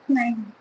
Nine.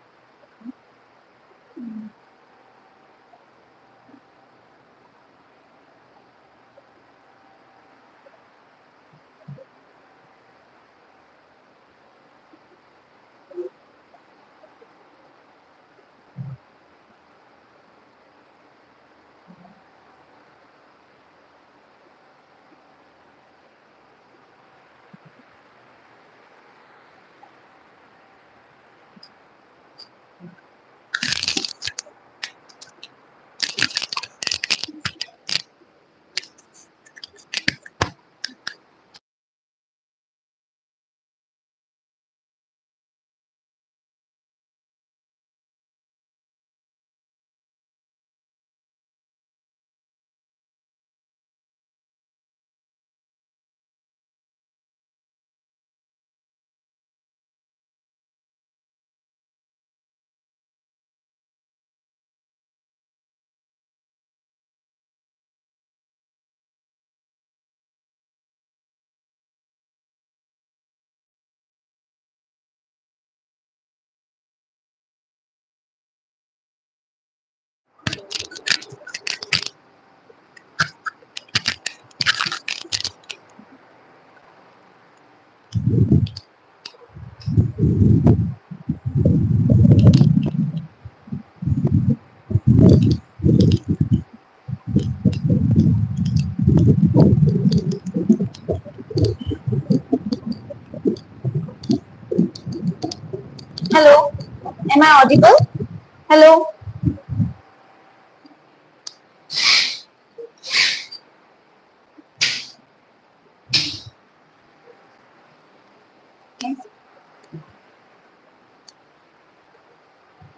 Hello, am I audible? Hello.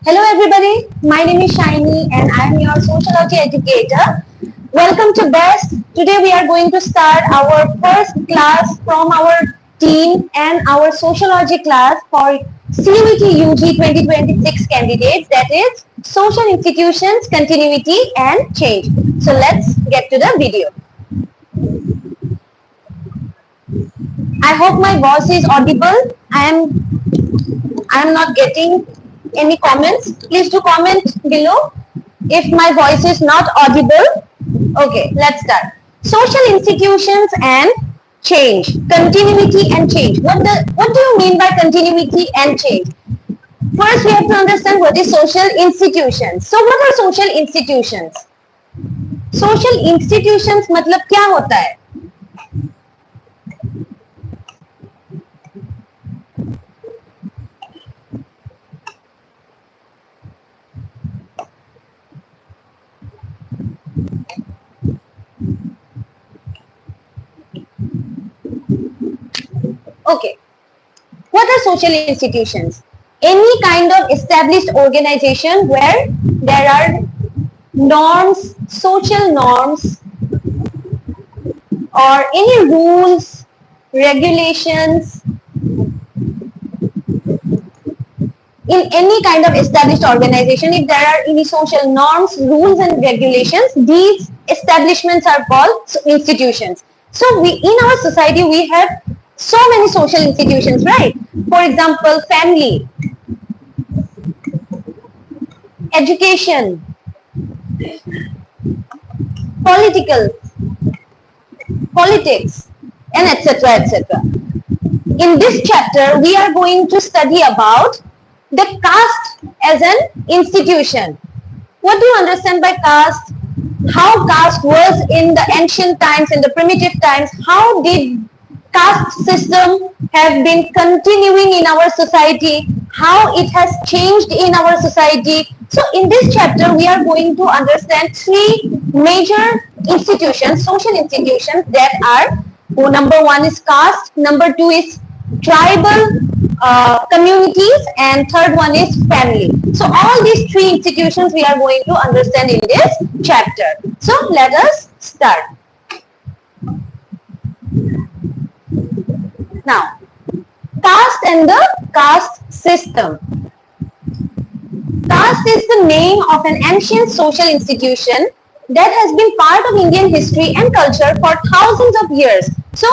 Hello everybody, my name is Shiny and I am your sociology educator. Welcome to BEST. Today we are going to start our first class from our team and our sociology class for CUET UG 2026 candidates, that is social institutions, continuity and change. So let's get to the video. I hope my voice is audible. I am not getting any comments. Please do comment below if my voice is not audible. Okay, let's start. Social institutions and change, continuity and change. What do you mean by continuity and change? First, we have to understand what is social institutions. So, what are social institutions? Social institutions मतलब क्या होता है? Okay, what are social institutions? Any kind of established organization where there are norms, social norms, or any rules, regulations in any kind of established organization. If there are any social norms, rules and regulations, these establishments are called institutions. So in our society we have So many social institutions, right? For example, family, education, political, politics, and etc. etc. In this chapter, we are going to study about the caste as an institution. What do you understand by caste? How caste was in the ancient times, in the primitive times? How did caste system have been continuing in our society? How it has changed in our society? So in this chapter, we are going to understand three major institutions, social institutions that are, number one is caste, number two is tribal communities, and third one is family. So all these three institutions we are going to understand in this chapter. So let us start. Now, caste and the caste system. Caste is the name of an ancient social institution that has been part of Indian history and culture for thousands of years. So,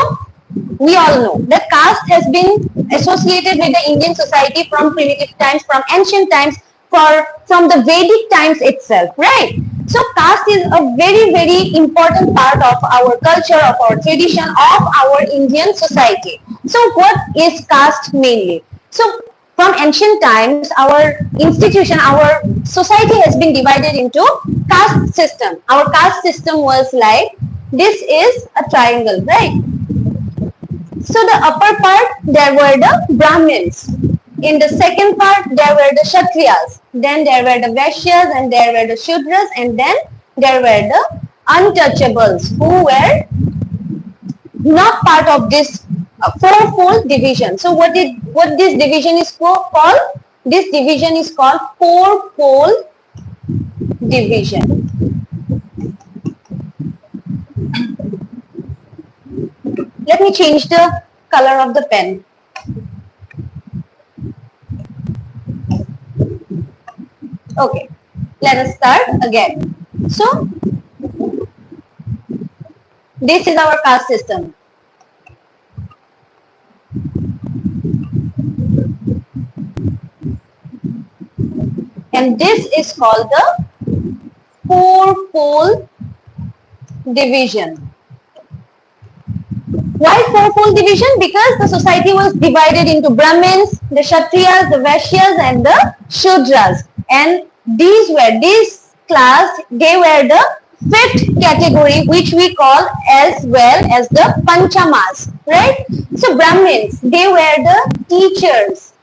we all know that caste has been associated with the Indian society from primitive times, from ancient times, from the Vedic times itself, right? So, caste is a very, very important part of our culture, of our tradition, of our Indian society. So, what is caste mainly? So, from ancient times, our institution, our society has been divided into caste system. Our caste system was like, this is a triangle, right? So the upper part, there were the Brahmins. In the second part, there were the Kshatriyas. Then there were the Vaishyas, and there were the Shudras, and then there were the untouchables who were not part of this fourfold division. So what this division is called? This division is called fourfold division. Let me change the color of the pen. Okay, let us start again. So, this is our caste system. And this is called the fourfold division. Why fourfold division? Because the society was divided into Brahmins, the Kshatriyas, the Vaishyas, and the Shudras. And this class, they were the fifth category, which we call as well as the Panchamas, right? So Brahmins, they were the teachers.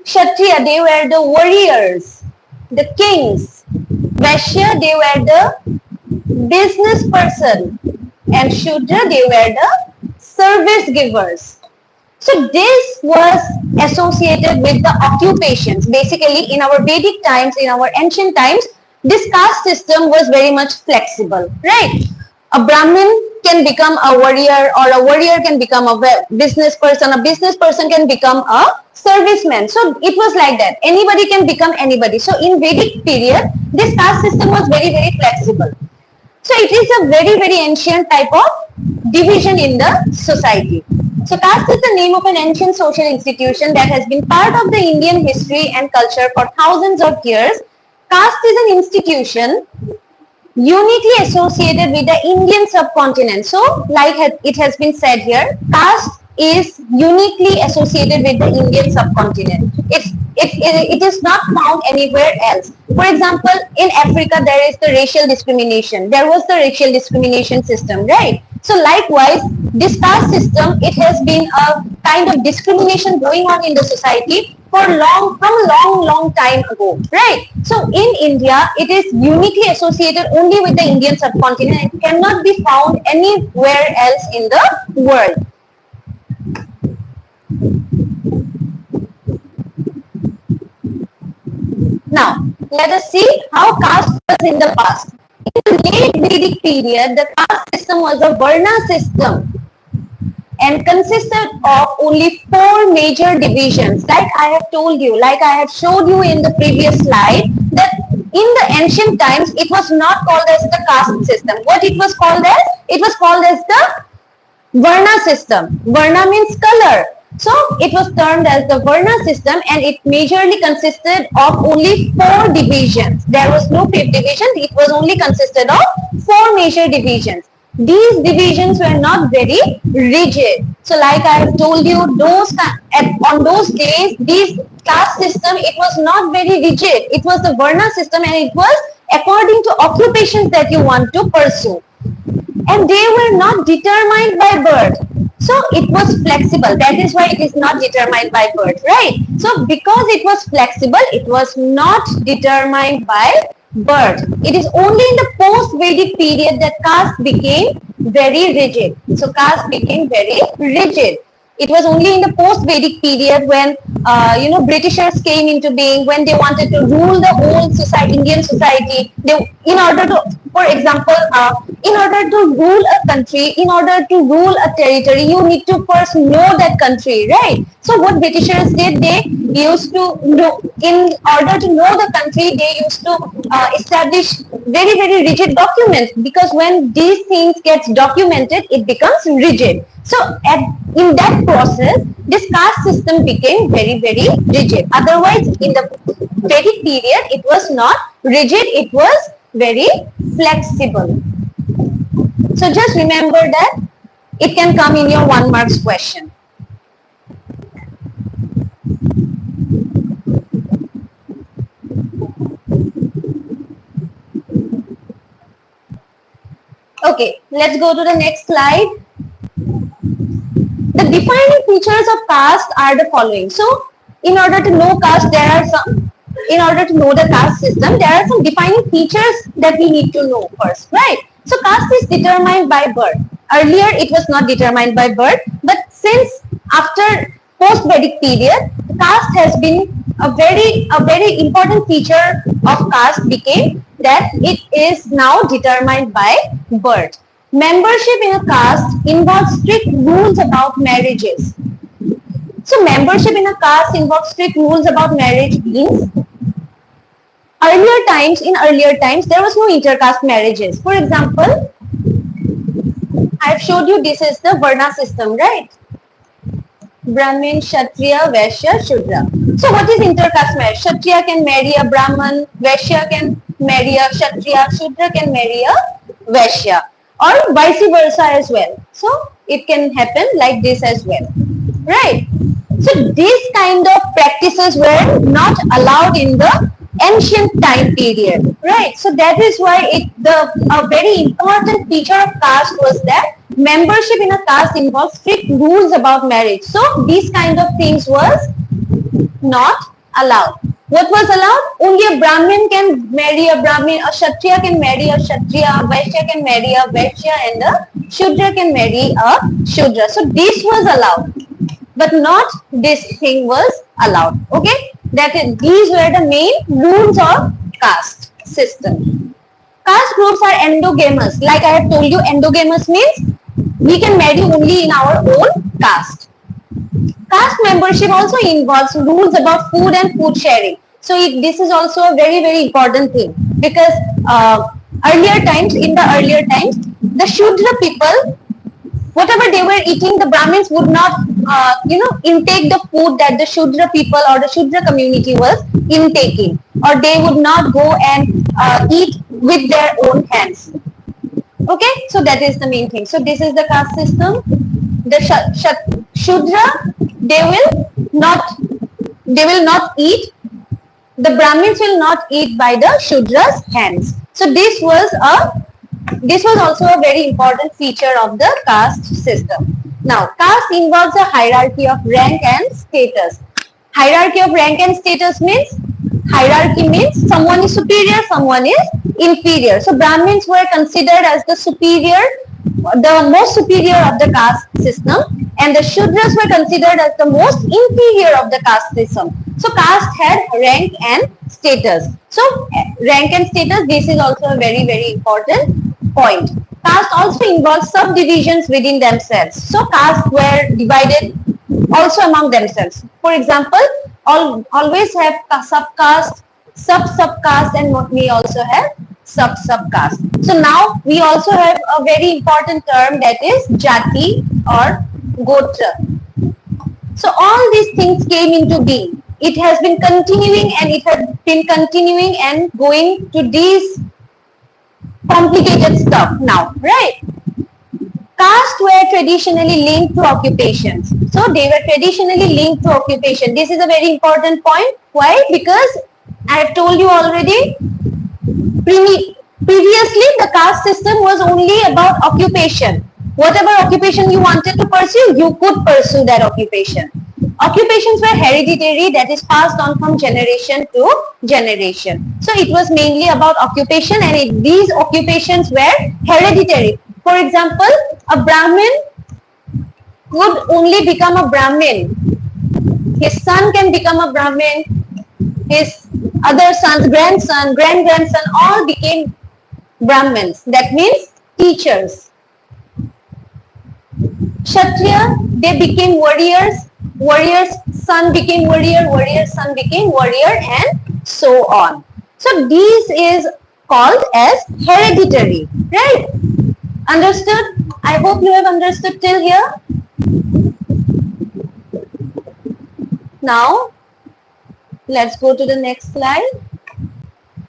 Kshatriya, they were the warriors, the kings. Vaishya, they were the business person. And Shudra, they were the service givers. So this was associated with the occupations. Basically, in our Vedic times, in our ancient times, this caste system was very much flexible, right? A Brahmin can become a warrior, or a warrior can become a business person can become a serviceman. So it was like that. Anybody can become anybody. So in Vedic period, this caste system was very, very flexible. So it is a very, very ancient type of division in the society. So caste is the name of an ancient social institution that has been part of the Indian history and culture for thousands of years. Caste is an institution uniquely associated with the Indian subcontinent. So like it has been said here, caste is uniquely associated with the Indian subcontinent. It is not found anywhere else. For example, in Africa, there is the racial discrimination. There was the racial discrimination system, right? So likewise, this caste system, it has been a kind of discrimination going on in the society from a long time ago, right? So in India, it is uniquely associated only with the Indian subcontinent. It cannot be found anywhere else in the world. Now, let us see how caste was in the past. In the late Vedic period, the caste system was a Varna system and consisted of only 4 major divisions. Like I have told you, like I have showed you in the previous slide, that in the ancient times, it was not called as the caste system. What it was called as? It was called as the Varna system. Varna means color. So it was termed as the Varna system, and it majorly consisted of only 4 divisions. There was no 5th division. It was only consisted of 4 major divisions. These divisions were not very rigid. So like I have told you, on those days, this caste system, it was not very rigid. It was the Varna system, and it was according to occupations that you want to pursue, and they were not determined by birth. So it was flexible. That is why it is not determined by birth, right? So because it was flexible, it was not determined by birth. It is only in the post-Vedic period that caste became very rigid. So caste became very rigid. It was only in the post-Vedic period when Britishers came into being, when they wanted to rule the whole society, Indian society. In order to, for example, in order to rule a country, in order to rule a territory, you need to first know that country, right? So what Britishers did, they used to know, in order to know the country, they used to establish very, very rigid documents, because when these things gets documented, it becomes rigid. So in that process, this caste system became very, very rigid. Otherwise, in the Vedic period, it was not rigid, it was very flexible. So just remember that it can come in your 1 marks question. Okay, let's go to the next slide. The defining features of caste are the following. So, in order to know caste, in order to know the caste system, there are some defining features that we need to know first, right? So, caste is determined by birth. Earlier, it was not determined by birth, but since after post-Vedic period, caste has been a very important feature of caste became that it is now determined by birth. Membership in a caste involves strict rules about marriages. So membership in a caste involves strict rules about marriage means in earlier times, there was no intercaste marriages. For example, I have showed you this is the Varna system, right? Brahmin, Kshatriya, Vaishya, Shudra. So what is intercaste marriage? Kshatriya can marry a Brahman, Vaishya can marry a Kshatriya, Shudra can marry a Vaishya, or vice versa as well. So it can happen like this as well, right? So these kind of practices were not allowed in the ancient time period, right? So that is why a very important feature of caste was that membership in a caste involves strict rules about marriage. So these kind of things was not allowed. What was allowed? Only a Brahmin can marry a Brahmin, a Kshatriya can marry a Kshatriya, a Vaishya can marry a Vaishya, and a Shudra can marry a Shudra. So this was allowed, but not this thing was allowed. Okay, these were the main rules of caste system. Caste groups are endogamous. Like I have told you, endogamous means we can marry only in our own caste. Caste membership also involves rules about food and food sharing. So this is also a very, very important thing, because in the earlier times, the Shudra people, whatever they were eating, the Brahmins would not, intake the food that the Shudra people or the Shudra community was intaking, or they would not go and eat with their own hands. Okay, so that is the main thing. So this is the caste system. The Shudra, they will not eat. The Brahmins will not eat by the Shudra's hands. So this was also a very important feature of the caste system. Now, caste involves a hierarchy of rank and status. Hierarchy of rank and status means, hierarchy means someone is superior, someone is inferior. So Brahmins were considered as the superior, the most superior of the caste system, and the Shudras were considered as the most inferior of the caste system. So caste had rank and status. So rank and status, this is also a very, very important point. Caste also involves subdivisions within themselves. So castes were divided also among themselves. For example, always have subcaste, sub-subcaste, and may also have sub-subcaste. So now we also have a very important term, that is jati or gotra. So all these things came into being. It has been continuing and it has been continuing and going to these complicated stuff now, right? Castes were traditionally linked to occupations. So they were traditionally linked to occupation. This is a very important point. Why? Because I have told you already, previously the caste system was only about occupation. Whatever occupation you wanted to pursue, you could pursue that occupation. Occupations were hereditary, that is passed on from generation to generation. So it was mainly about occupation, and these occupations were hereditary. For example, a Brahmin could only become a Brahmin. His son can become a Brahmin. His other sons, grandson, grand-grandson, all became Brahmins. That means teachers. Kshatriya, they became warriors. Warrior's son became warrior. Warrior's son became warrior, and so on. So this is called as hereditary, right? Understood? I hope you have understood till here. Now, let's go to the next slide.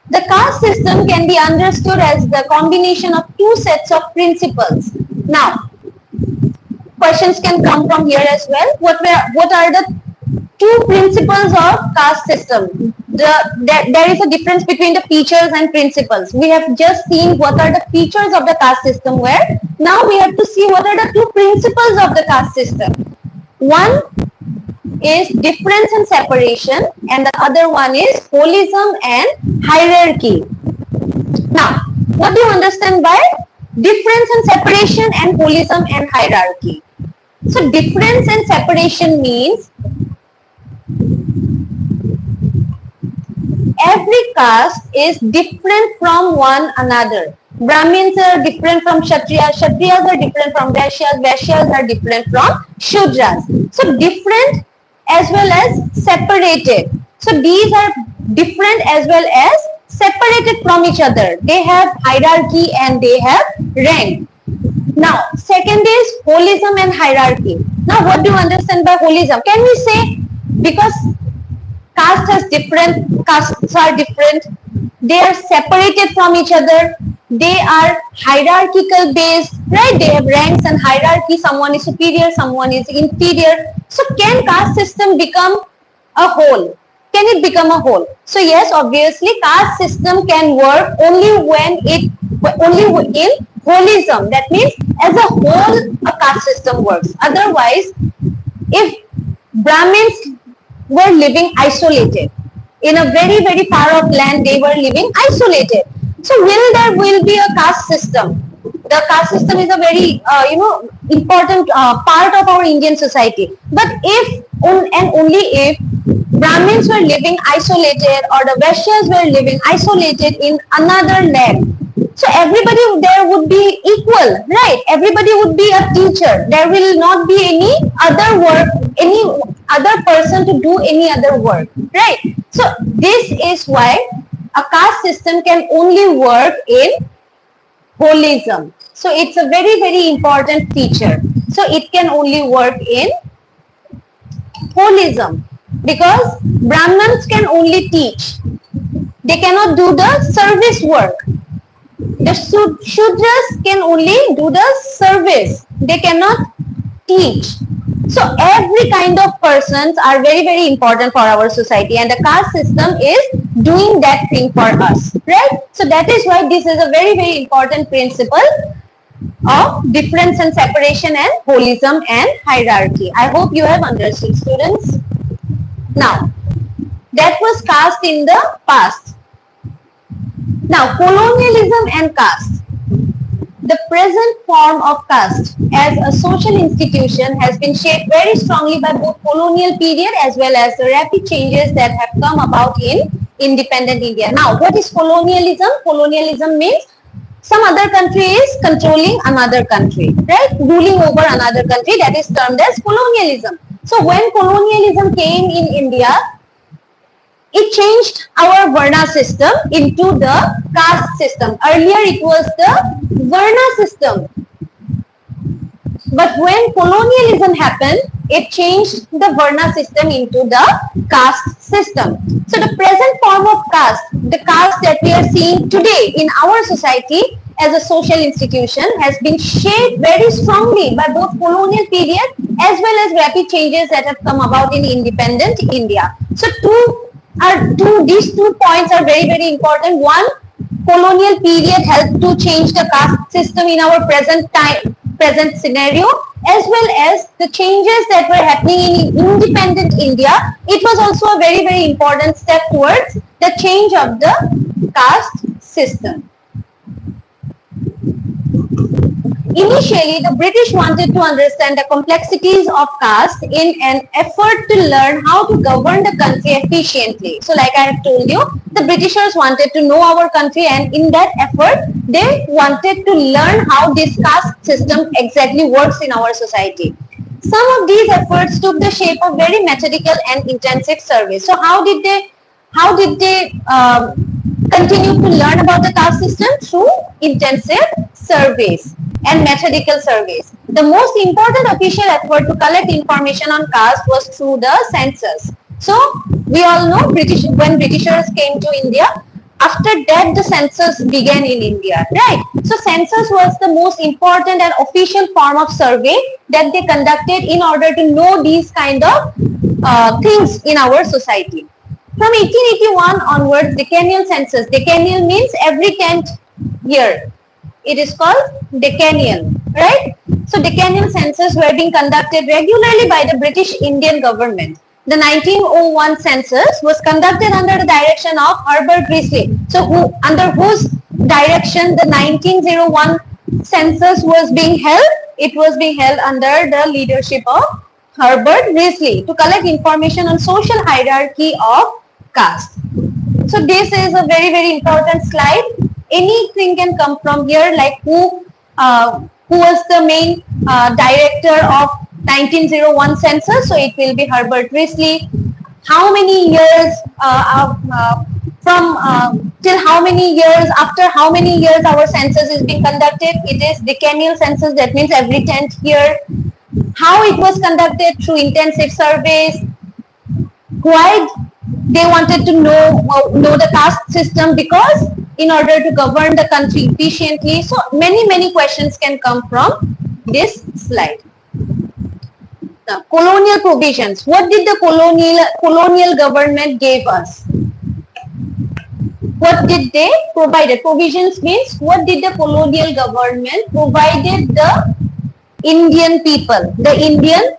The caste system can be understood as the combination of two sets of principles. Now, questions can come from here as well. What are the two principles of caste system? There is a difference between the features and principles. We have just seen what are the features of the caste system where. Now we have to see what are the two principles of the caste system. One is difference and separation, and the other one is holism and hierarchy. Now, what do you understand by difference and separation and holism and hierarchy? So difference and separation means every caste is different from one another. Brahmins are different from Kshatriyas, Kshatriyas are different from Vaishyas, Vaishyas are different from Shudras. So different as well as separated. So these are different as well as separated from each other. They have hierarchy and they have rank. Now, second is holism and hierarchy. Now, what do you understand by holism? Can we say because caste has different, castes are different, they are separated from each other, they are hierarchical based, right? They have ranks and hierarchy, someone is superior, someone is inferior. So can caste system become a whole? Can it become a whole? So yes, obviously caste system can work only in holism. That means as a whole a caste system works. Otherwise, if Brahmins were living isolated in a very, very far off land, they were living isolated. So there will be a caste system? The caste system is a very important part of our Indian society. But if and only if Brahmins were living isolated or the Vaishyas were living isolated in another land, so everybody there would be equal, right? Everybody would be a teacher. There will not be any other work, any other person to do any other work, right? So this is why a caste system can only work in holism. So it's a very, very important feature. So it can only work in holism because Brahmins can only teach. They cannot do the service work. The Shudras can only do the service. They cannot teach. So every kind of persons are very, very important for our society, and the caste system is doing that thing for us, right? So that is why this is a very, very important principle of difference and separation and holism and hierarchy. I hope you have understood, students. Now, that was caste in the past. Now, colonialism and caste. The present form of caste as a social institution has been shaped very strongly by both colonial period as well as the rapid changes that have come about in independent India. Now, what is colonialism? Colonialism means some other country is controlling another country, right? Ruling over another country, that is termed as colonialism. So when colonialism came in India, it changed our Varna system into the caste system. Earlier it was the Varna system. But when colonialism happened, it changed the Varna system into the caste system. So the present form of caste, the caste that we are seeing today in our society as a social institution, has been shaped very strongly by both colonial period as well as rapid changes that have come about in independent India. So these 2 points are very, very important. One, colonial period helped to change the caste system in our present scenario, as well as the changes that were happening in independent India. It was also a very, very important step towards the change of the caste system. Initially, the British wanted to understand the complexities of caste in an effort to learn how to govern the country efficiently. So like I have told you, the Britishers wanted to know our country, and in that effort, they wanted to learn how this caste system exactly works in our society. Some of these efforts took the shape of very methodical and intensive surveys. So how did they continue to learn about the caste system? Through intensive surveys and methodical surveys. The most important official effort to collect information on caste was through the census. So we all know when Britishers came to India, after that the census began in India, right? So census was the most important and official form of survey that they conducted in order to know these kind of things in our society. From 1881 onwards, decennial census. Decennial means every 10th year. It is called decennial, right? So decennial census were being conducted regularly by the British Indian government. The 1901 census was conducted under the direction of Herbert Risley. So under whose direction the 1901 census was being held? It was being held under the leadership of Herbert Risley to collect information on social hierarchy of caste. So this is a very, very important slide. Anything can come from here, like who was the main director of 1901 census. So it will be Herbert Risley. How many years till how many years, after how many years our census is being conducted? It is decennial census, that means every 10th year. How it was conducted? Through intensive surveys. Why they wanted to know the caste system? Because in order to govern the country efficiently. So many questions can come from this slide. Now, colonial provisions. What did the colonial government gave us? What did they provide? Provisions means what did the colonial government provided the Indian people, the Indian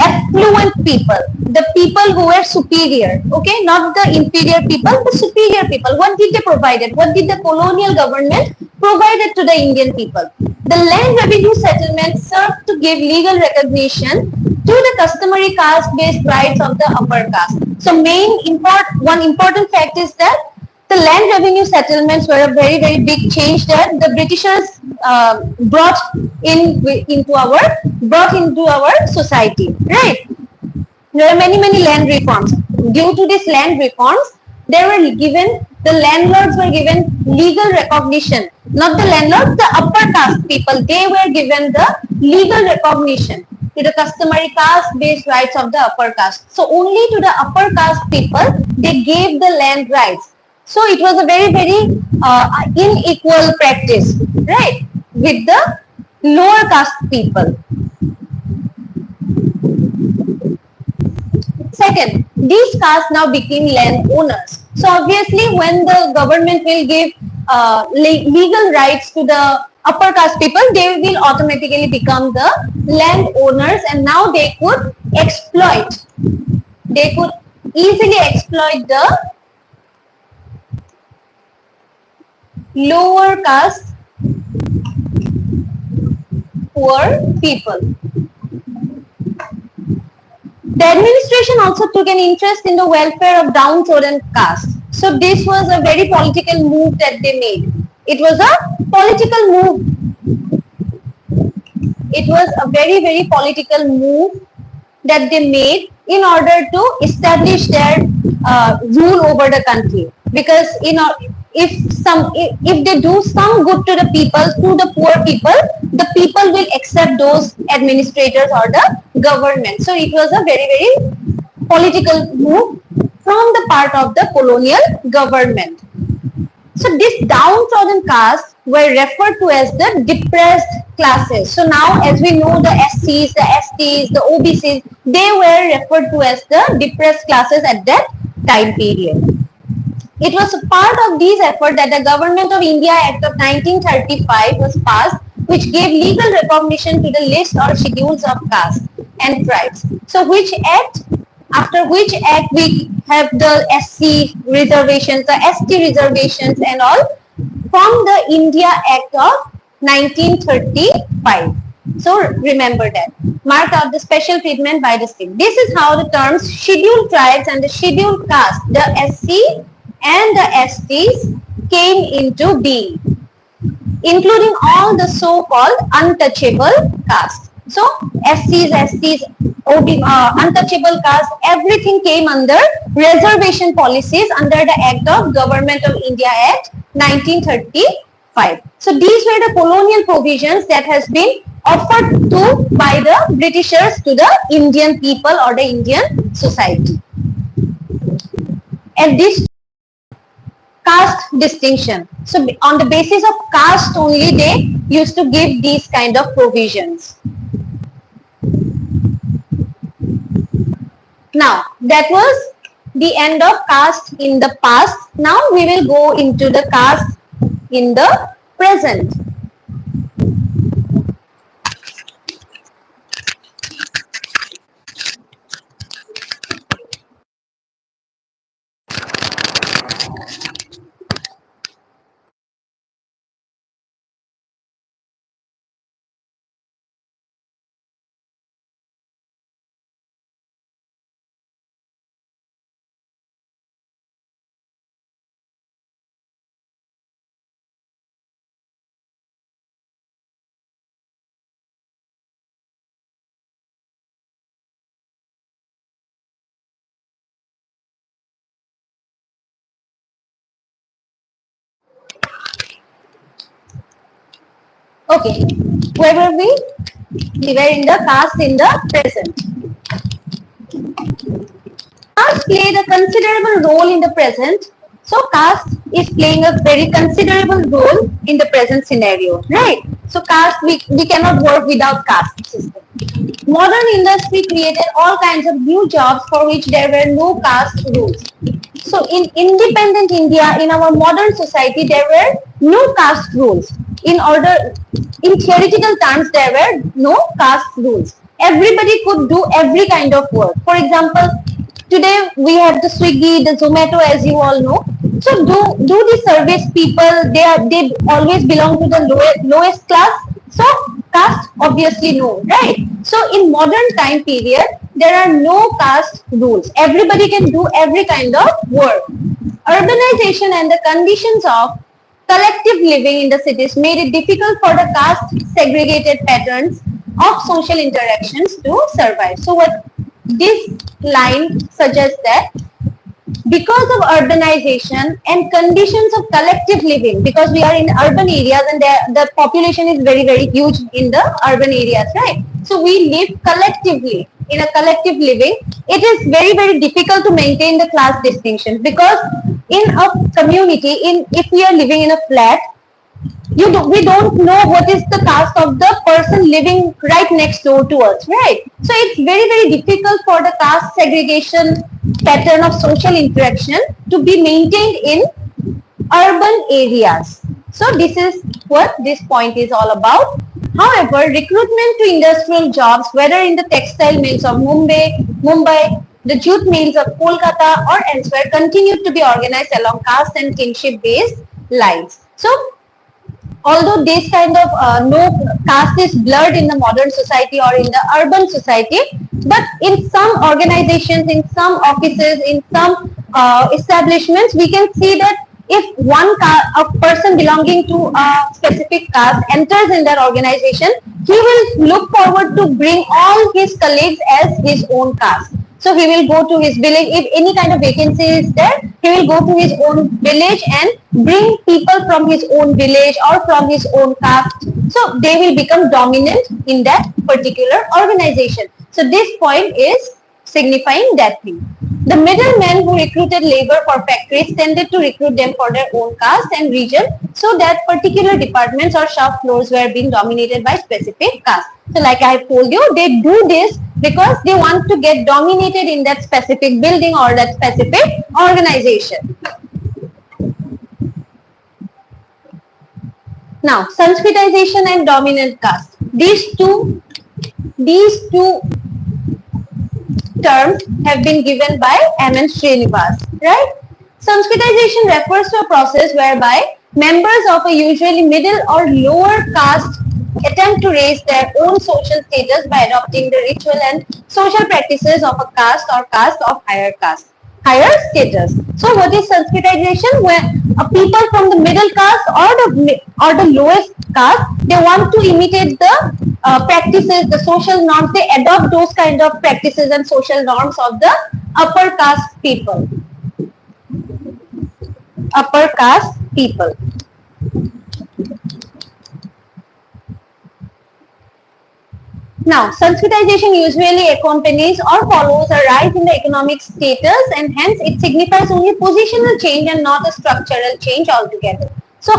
affluent people, the people who were superior, okay, not the inferior people, the superior people. What did they provide? What did the colonial government provided to the Indian people? The land revenue settlement served to give legal recognition to the customary caste-based rights of the upper caste. So one important fact is that the land revenue settlements were a very, very big change that the Britishers brought into our society, right? There are many land reforms. Due to these land reforms, the landlords were given legal recognition. Not the landlords, the upper caste people, they were given the legal recognition to the customary caste-based rights of the upper caste. So only to the upper caste people, they gave the land rights. So it was a very, very unequal practice, right, with the lower caste people. Second, these castes now became land owners. So obviously when the government will give legal rights to the upper caste people, they will automatically become the land owners, and now they could easily exploit the lower caste poor people. The administration also took an interest in the welfare of downtrodden caste. So this was a very political move that they made. It was a political move. It was a very, very political move that they made in order to establish their rule over the country. Because if they do some good to the people, to the poor people, the people will accept those administrators or the government. So it was a very political move from the part of the colonial government. So these downtrodden castes were referred to as the depressed classes. So now, as we know, the SCs, the STs, the OBCs, they were referred to as the depressed classes at that time period. It was a part of these efforts that the Government of India Act of 1935 was passed, which gave legal recognition to the list or schedules of castes and tribes. So after which act we have the SC reservations, the ST reservations and all from the India Act of 1935. So remember that. Mark out the special treatment by the state. This is how the terms scheduled tribes and the scheduled caste, the SC and the STs came into being, including all the so-called untouchable castes. So SCs, STs, untouchable castes, everything came under reservation policies under the Act of Government of India Act 1935. So these were the colonial provisions that has been offered to by the Britishers to the Indian people or the Indian society. And this caste distinction. So on the basis of caste only they used to give these kind of provisions. Now that was the end of caste in the past. Now we will go into the caste in the present. Okay, where were we? We were in the caste in the present. Caste played a considerable role in the present. So caste is playing a very considerable role in the present scenario, right? So caste, we cannot work without caste system. Modern industry created all kinds of new jobs for which there were no caste rules. So in independent India, in our modern society, there were no caste rules. In theoretical terms, there were no caste rules. Everybody could do every kind of work. For example, today we have the Swiggy, the Zomato, as you all know. So do the service people, they always belong to the lowest class. So caste obviously no, right? So in modern time period, there are no caste rules. Everybody can do every kind of work. Urbanization and the conditions of collective living in the cities made it difficult for the caste segregated patterns of social interactions to survive. So what this line suggests that because of urbanization and conditions of collective living, because we are in urban areas and the population is very huge in the urban areas, right? So we live collectively. In a collective living, it is very difficult to maintain the class distinction, because in a community, if we are living in a flat, we don't know what is the caste of the person living right next door to us, right? So it's very difficult for the caste segregation pattern of social interaction to be maintained in urban areas. So this is what this point is all about. However, recruitment to industrial jobs, whether in the textile mills of Mumbai, the jute mills of Kolkata or elsewhere, continued to be organized along caste and kinship based lines. So although this kind of no caste is blurred in the modern society or in the urban society, but in some organizations, in some offices, in some establishments, we can see that If a person belonging to a specific caste enters in that organization, he will look forward to bring all his colleagues as his own caste. So he will go to his village. If any kind of vacancy is there, he will go to his own village and bring people from his own village or from his own caste. So they will become dominant in that particular organization. So this point is signifying that thing. The middlemen who recruited labor for factories tended to recruit them for their own caste and region, so that particular departments or shop floors were being dominated by specific caste. So like I have told you, they do this because they want to get dominated in that specific building or that specific organization. Now, Sanskritization and dominant caste. These two terms have been given by M.N. Srinivas, right? Sanskritization refers to a process whereby members of a usually middle or lower caste attempt to raise their own social status by adopting the ritual and social practices of a caste or caste of higher status. So what is Sanskritization? When people from the middle caste or the lowest caste, they want to imitate the practices, the social norms, they adopt those kind of practices and social norms of the upper caste people. Upper caste people. Now, Sanskritization usually accompanies or follows a rise in the economic status, and hence it signifies only positional change and not a structural change altogether. So,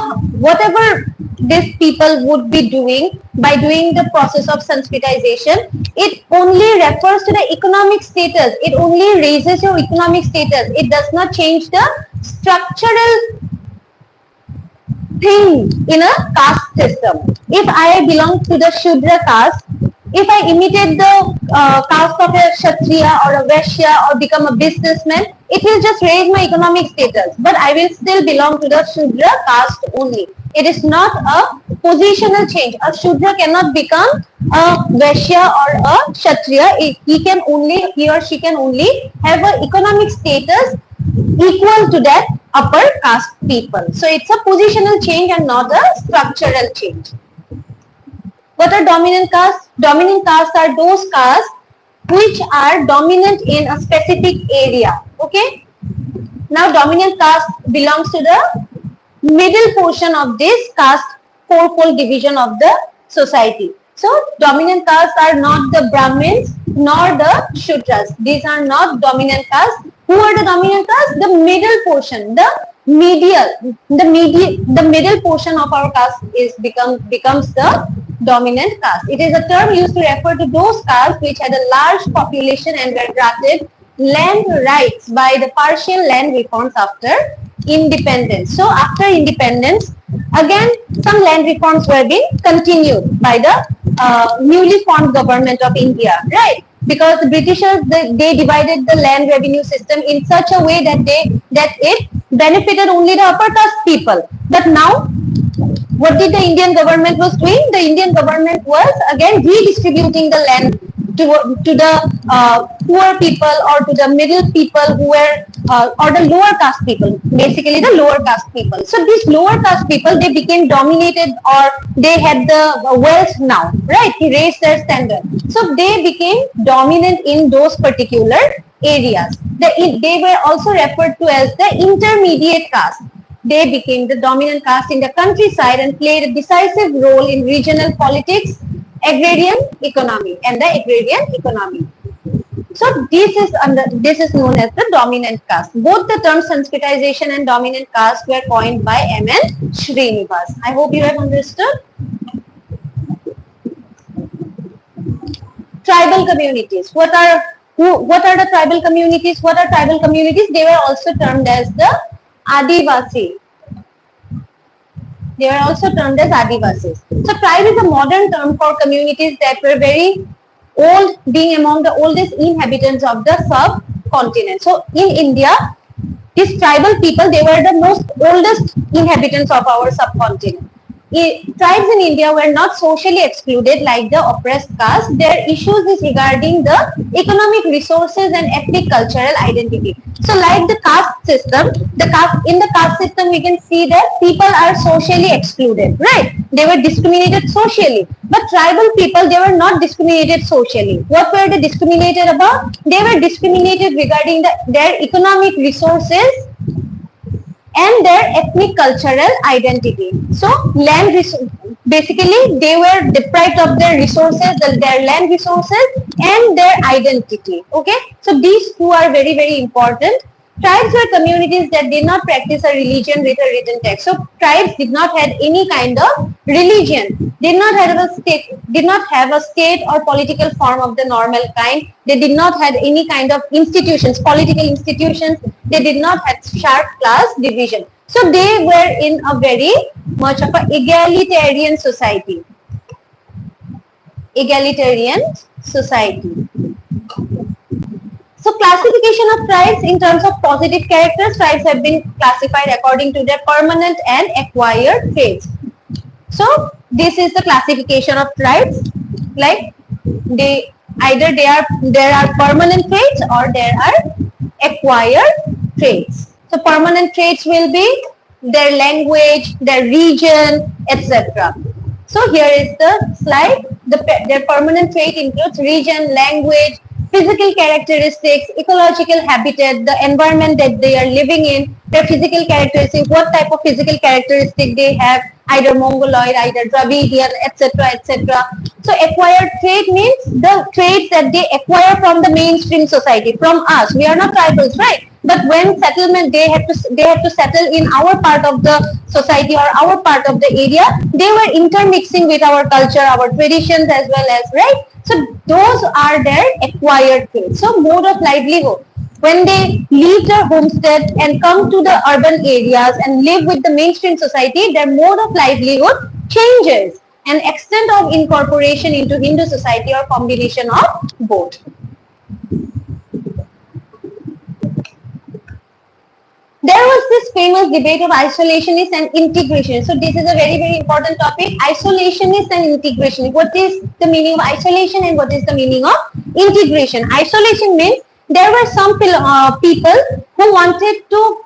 whatever these people would be doing by doing the process of Sanskritization, it only refers to the economic status. It only raises your economic status. It does not change the structural thing in a caste system. If I belong to the Shudra caste, if I imitate the caste of a Kshatriya or a Vaishya or become a businessman, it will just raise my economic status. But I will still belong to the Shudra caste only. It is not a positional change. A Shudra cannot become a Vaishya or a Kshatriya. He or she can only have an economic status equal to that upper caste people. So it's a positional change and not a structural change. What are dominant castes? Dominant castes are those castes which are dominant in a specific area. Okay. Now dominant caste belongs to the middle portion of this caste fourfold division of the society. So dominant castes are not the Brahmins nor the Shudras. These are not dominant castes. Who are the dominant castes? The middle portion, the middle portion of our caste becomes the dominant caste. It is a term used to refer to those castes which had a large population and were granted land rights by the partial land reforms after independence. So after independence, again some land reforms were being continued by the newly formed government of India, right? Because the Britishers, they divided the land revenue system in such a way that it benefited only the upper caste people. But now, what did the Indian government was doing? The Indian government was again redistributing the land to the poor people or to the middle people who were or the lower caste people, basically the lower caste people. So these lower caste people, they became dominated or they had the wealth now, right? He raised their standard. So they became dominant in those particular areas. They were also referred to as the intermediate caste. They became the dominant caste in the countryside and played a decisive role in regional politics, agrarian economy and the agrarian economy. So this is known as the dominant caste. Both the terms Sanskritization and dominant caste were coined by M.N. Srinivas. I hope you have understood. Tribal communities. What are the tribal communities? What are tribal communities? They were also termed as the Adivasi. They were also termed as Adivasis. So tribe is a modern term for communities that were very old, being among the oldest inhabitants of the subcontinent. So in India, these tribal people, they were the most oldest inhabitants of our subcontinent. tribes in India were not socially excluded like the oppressed caste. Their issues is regarding the economic resources and ethnic cultural identity. So like the caste system, in the caste system we can see that people are socially excluded, right? They were discriminated socially. But tribal people, they were not discriminated socially. What were they discriminated about? They were discriminated regarding their economic resources and their ethnic cultural identity. So basically they were deprived of their resources, their land resources and their identity. Okay, so these two are very, very important. Tribes were communities that did not practice a religion with a written text. So tribes did not have any kind of religion, did not have a state or political form of the normal kind. They did not have any kind of institutions, political institutions. They did not have sharp class division. So they were in a very much of an egalitarian society. Egalitarian society. So classification of tribes in terms of positive characters, tribes have been classified according to their permanent and acquired traits. So this is the classification of tribes, like there are permanent traits or there are acquired traits. So permanent traits will be their language, their region, etc. So here is the slide. Their permanent trait includes region, language, physical characteristics, ecological habitat, the environment that they are living in, their physical characteristics, what type of physical characteristic they have, either Mongoloid, either Dravidian, etc., etc. So acquired trait means the traits that they acquire from the mainstream society, from us. We are not tribals, right? But when settlement, they have to settle in our part of the society or our part of the area. They were intermixing with our culture, our traditions as well as, right? So those are their acquired traits. So mode of livelihood. When they leave their homestead and come to the urban areas and live with the mainstream society, their mode of livelihood changes. An extent of incorporation into Hindu society or combination of both. There was this famous debate of isolationists and integrationists. So this is a very, very important topic. Isolationists and integration. What is the meaning of isolation and what is the meaning of integration? Isolation means there were some people who wanted to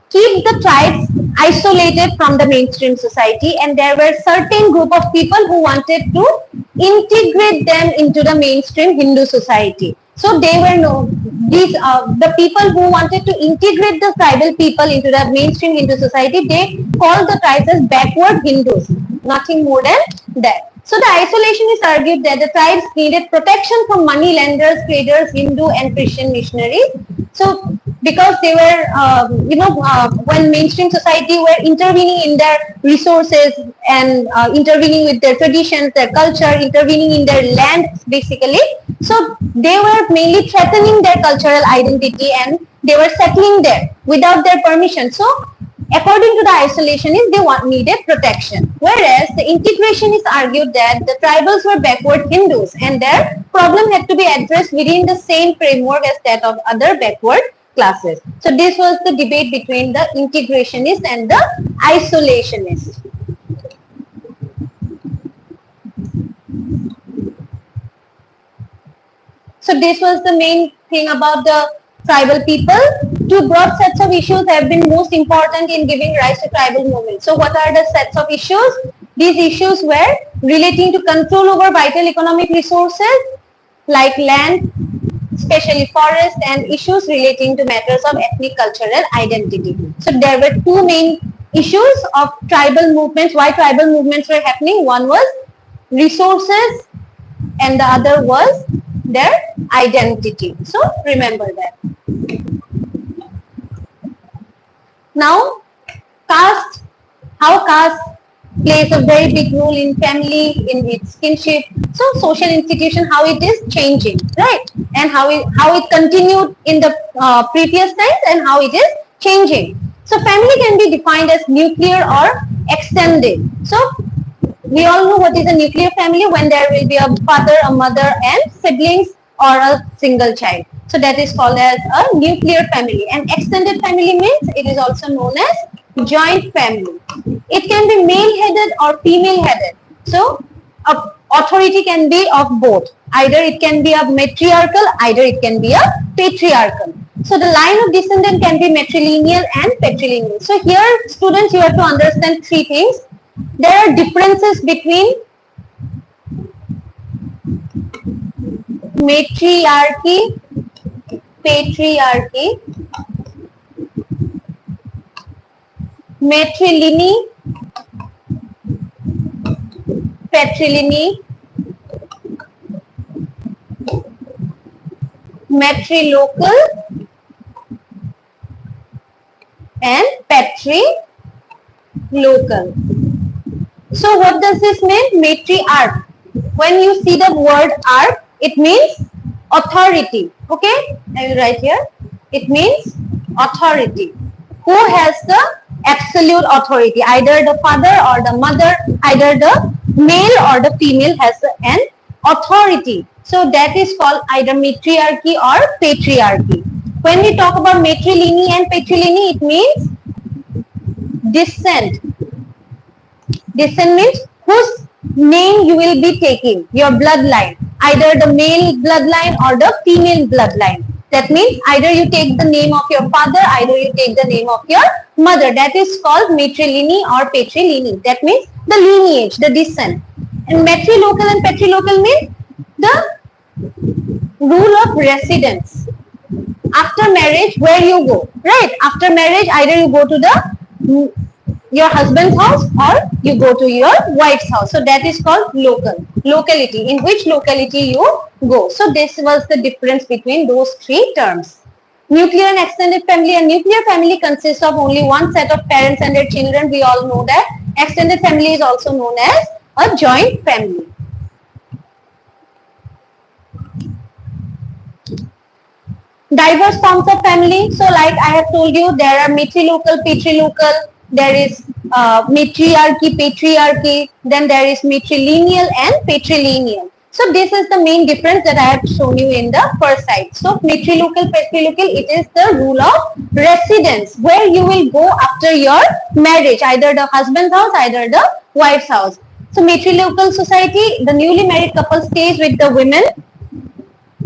keep the tribes isolated from the mainstream society, and there were certain group of people who wanted to integrate them into the mainstream Hindu society. So they were the people who wanted to integrate the tribal people into the mainstream Hindu society, they called the tribes as backward Hindus, nothing more than that. So the isolationists argued that the tribes needed protection from money lenders, traders, Hindu and Christian missionaries. So because they were, when mainstream society were intervening in their resources and intervening with their traditions, their culture, intervening in their land basically. So they were mainly threatening their cultural identity and they were settling there without their permission. So according to the isolationists, they needed protection. Whereas the integrationists argued that the tribals were backward Hindus and their problem had to be addressed within the same framework as that of other backward classes. So this was the debate between the integrationists and the isolationists. So this was the main thing about the tribal people. Two broad sets of issues have been most important in giving rise to tribal movements. So what are the sets of issues? These issues were relating to control over vital economic resources like land, especially forest, and issues relating to matters of ethnic cultural identity. So there were two main issues of tribal movements, why tribal movements were happening. One was resources and the other was their identity. So remember that. Now, caste, how caste plays a very big role in family, in its kinship. So social institution, how it is changing, right? And how it continued in the previous times and how it is changing. So family can be defined as nuclear or extended. So we all know what is a nuclear family, when there will be a father, a mother and siblings or a single child. So that is called as a nuclear family. And extended family means it is also known as joint family. It can be male-headed or female-headed. So, authority can be of both. Either it can be a matriarchal, either it can be a patriarchal. So, the line of descendant can be matrilineal and patrilineal. So, here, students, you have to understand three things. There are differences between matriarchy, patriarchy, matrilineal, patrilineal, matrilocal, and patrilocal. So what does this mean? Matriarch. When you see the word arch, it means authority. Okay, I will write here. It means authority. Who has the absolute authority? Either the father or the mother, either the male or the female has an authority. So that is called either matriarchy or patriarchy. When we talk about matrilineal and patrilineal, it means descent. Descent means whose name you will be taking, your bloodline, either the male bloodline or the female bloodline. That means either you take the name of your father, either you take the name of your mother. That is called matrilineal or patrilineal. That means the lineage, the descent. And matrilocal and patrilocal means the rule of residence. After marriage, where you go, right? After marriage, either you go to your husband's house or you go to your wife's house. So that is called locality, in which locality you go. So this was the difference between those three terms. Nuclear and extended family. A nuclear family consists of only one set of parents and their children. We all know that. Extended family is also known as a joint family. Diverse forms of family. So like I have told you, there are matrilocal, patrilocal, there is matriarchy, patriarchy, then there is matrilineal and patrilineal. So this is the main difference that I have shown you in the first slide. So matrilocal, patrilocal, it is the rule of residence, where you will go after your marriage, either the husband's house, either the wife's house. So matrilocal society, the newly married couple stays with the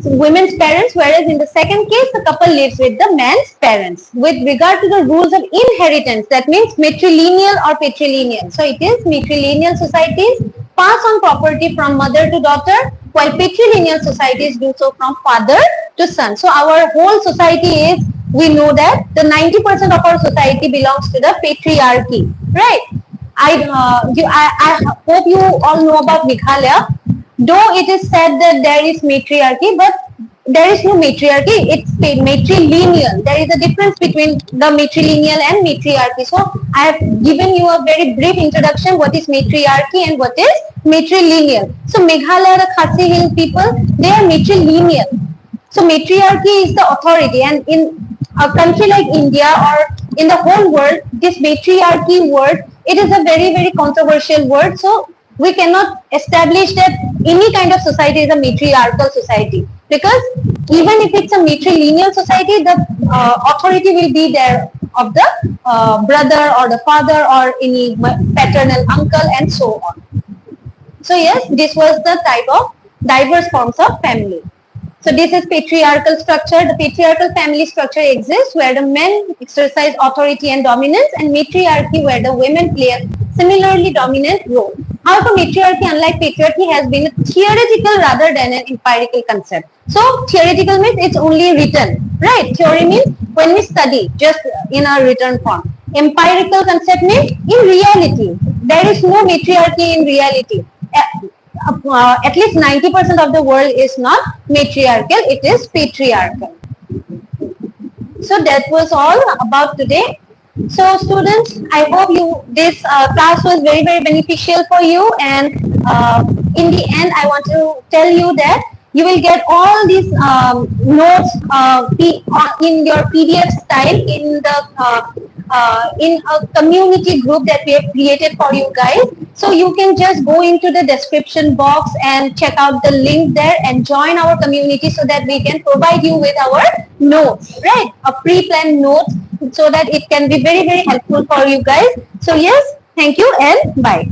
women's parents, whereas in the second case, the couple lives with the man's parents. With regard to the rules of inheritance, that means matrilineal or patrilineal. So it is matrilineal societies pass on property from mother to daughter, while patrilineal societies do so from father to son. So our whole society is, we know that the 90% of our society belongs to the patriarchy, right? I hope you all know about Meghalaya. Though it is said that there is matriarchy, but there is no matriarchy, it's matrilineal. There is a difference between the matrilineal and matriarchy. So I have given you a very brief introduction what is matriarchy and what is matrilineal. So Meghalaya, the Khasi Hill people, they are matrilineal. So matriarchy is the authority, and in a country like India or in the whole world, this matriarchy word, it is a very, very controversial word. So we cannot establish that any kind of society is a matriarchal society, because even if it's a matrilineal society, the authority will be there of the brother or the father or any paternal uncle and so on. So yes, this was the type of diverse forms of family. So this is patriarchal structure. The patriarchal family structure exists where the men exercise authority and dominance, and matriarchy where the women play a similarly dominant role. However, matriarchy, unlike patriarchy, has been a theoretical rather than an empirical concept. So theoretical means it's only written, right? Theory means when we study, just in a written form. Empirical concept means in reality. There is no matriarchy in reality. At least 90% of the world is not matriarchal, it is patriarchal. So that was all about today. So students, I hope this class was very, very beneficial for you, and in the end I want to tell you that you will get all these notes in your PDF style in a community group that we have created for you guys. So you can just go into the description box and check out the link there and join our community so that we can provide you with our notes, right? A pre-planned notes so that it can be very, very helpful for you guys. So yes, thank you and bye.